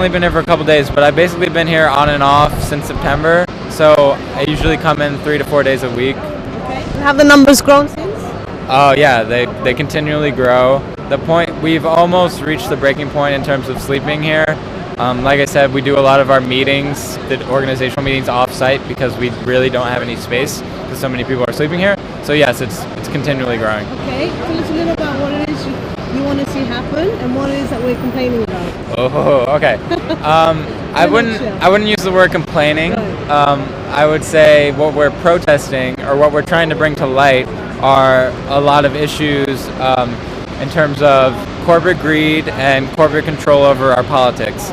only been here for a couple days, but I've basically been here on and off since September. So I usually come in 3 to 4 days a week. Okay. Have the numbers grown since? Oh yeah, they continually grow. The point, we've almost reached the breaking point in terms of sleeping here. Like I said, we do a lot of our meetings, the organizational meetings off-site because we really don't have any space because so many people are sleeping here. So yes, it's continually growing. Okay, tell us a little about what it is you want to see happen and what it is that we're complaining about. Oh, okay. I wouldn't use the word complaining. Right. I would say what we're protesting or what we're trying to bring to light are a lot of issues in terms of corporate greed and corporate control over our politics.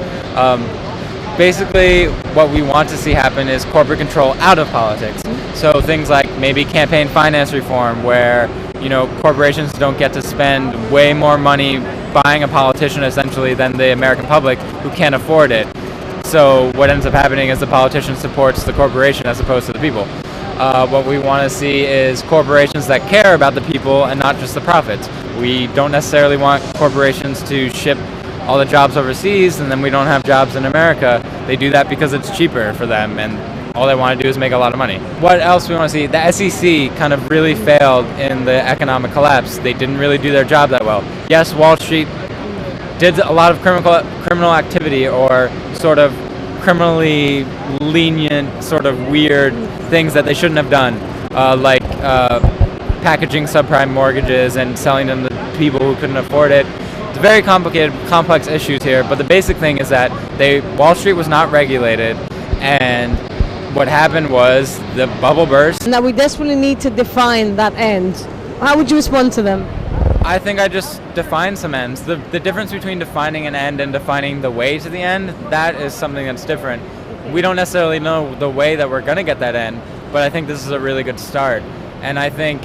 Basically, what we want to see happen is corporate control out of politics. So things like maybe campaign finance reform, where corporations don't get to spend way more money buying a politician essentially than the American public who can't afford it. So what ends up happening is the politician supports the corporation as opposed to the people. What we want to see is corporations that care about the people and not just the profits. We don't necessarily want corporations to ship all the jobs overseas and then we don't have jobs in America. They do that because it's cheaper for them and all they want to do is make a lot of money. What else we want to see? The SEC kind of really failed in the economic collapse. They didn't really do their job that well. Yes, Wall Street did a lot of criminal activity or sort of criminally lenient, sort of weird things that they shouldn't have done, like packaging subprime mortgages and selling them to people who couldn't afford it. It's very complicated, complex issues here, but the basic thing is that Wall Street was not regulated, and what happened was the bubble burst. Now we desperately need to define that end. How would you respond to them? I think I just defined some ends. The difference between defining an end and defining the way to the end, that is something that's different. We don't necessarily know the way that we're going to get that end, but I think this is a really good start. And I think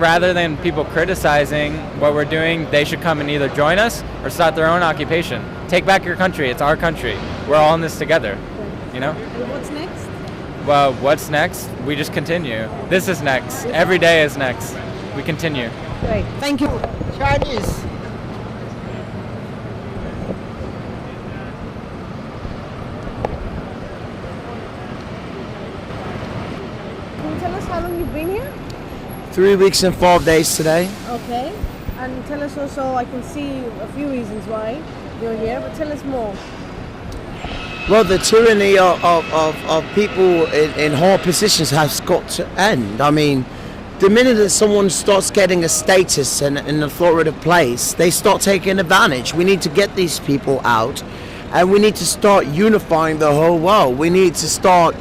rather than people criticizing what we're doing, they should come and either join us or start their own occupation. Take back your country. It's our country. We're all in this together, And what's next? Well, what's next? We just continue. This is next. Every day is next. We continue. Great. Thank you. Chinese. Can you tell us how long you've been here? 3 weeks and 4 days today. Okay. And tell us also, I can see a few reasons why you're here, but tell us more. Well, the tyranny of people in hard positions has got to end. I mean, the minute that someone starts getting a status and an authoritative place, they start taking advantage. We need to get these people out, and we need to start unifying the whole world. We need to stop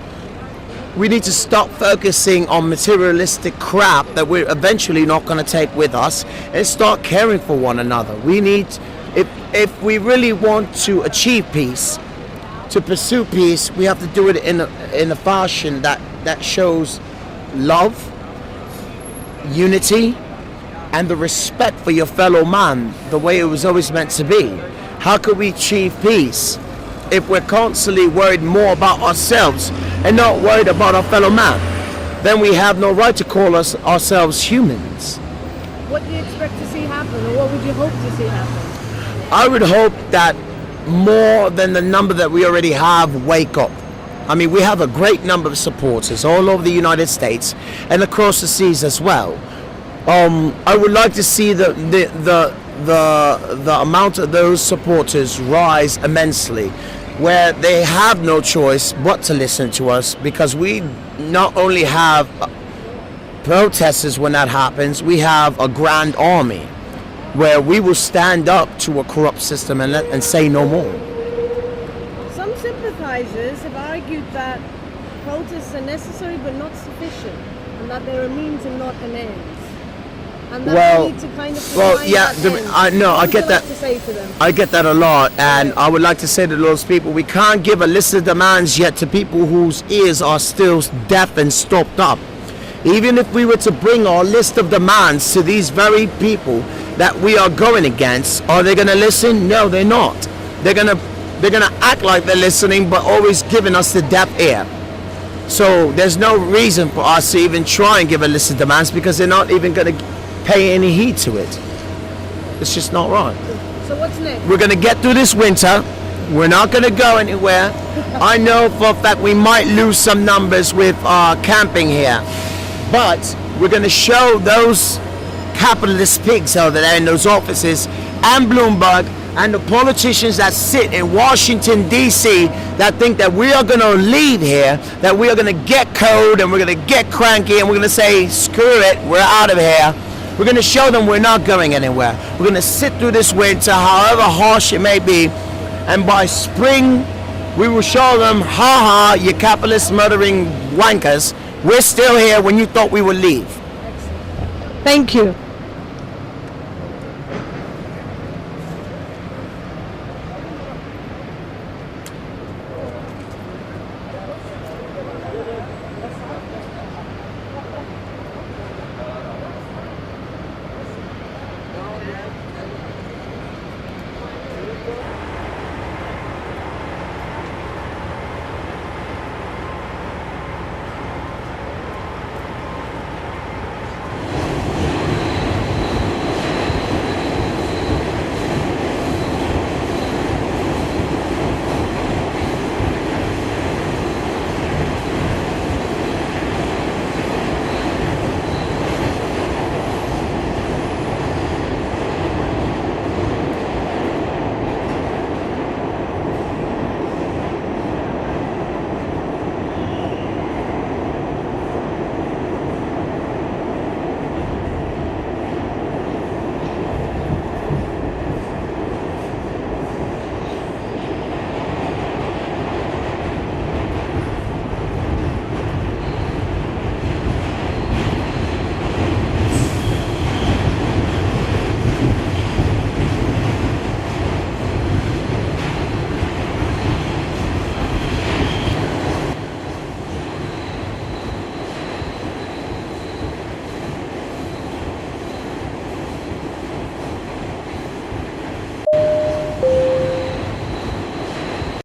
focusing on materialistic crap that we're eventually not going to take with us, and start caring for one another. We need, if we really want to achieve peace, to pursue peace, we have to do it in a fashion that shows love, unity, and the respect for your fellow man, the way it was always meant to be. How could we achieve peace if we're constantly worried more about ourselves and not worried about our fellow man? Then we have no right to call ourselves humans. What do you expect to see happen, or what would you hope to see happen? I would hope that more than the number that we already have wake up. I mean, we have a great number of supporters all over the United States and across the seas as well. I would like to see the amount of those supporters rise immensely, where they have no choice but to listen to us, because we not only have protesters when that happens, we have a grand army where we will stand up to a corrupt system and say no more. Some sympathizers have argued that protests are necessary but not sufficient, and that they're a means and not an end. And that we need to kind of I get that. To say to them? I get that a lot, and I would like to say to those people, we can't give a list of demands yet to people whose ears are still deaf and stopped up. Even if we were to bring our list of demands to these very people that we are going against, are they going to listen? No, they're not. They're going to act like they're listening, but always giving us the deaf ear. So there's no reason for us to even try and give a list of demands, because they're not even going to pay any heed to it. It's just not right. So what's next? We're going to get through this winter, We're not going to go anywhere. I know for a fact we might lose some numbers with camping here, but we're going to show those capitalist pigs over there in those offices, and Bloomberg, and the politicians that sit in Washington, D.C. that think that we are going to leave here, that we are going to get cold and we're going to get cranky and we're going to say, screw it, we're out of here. We're going to show them we're not going anywhere. We're going to sit through this winter, however harsh it may be, and by spring, we will show them, ha ha, you capitalist murdering wankers, we're still here when you thought we would leave. Thank you.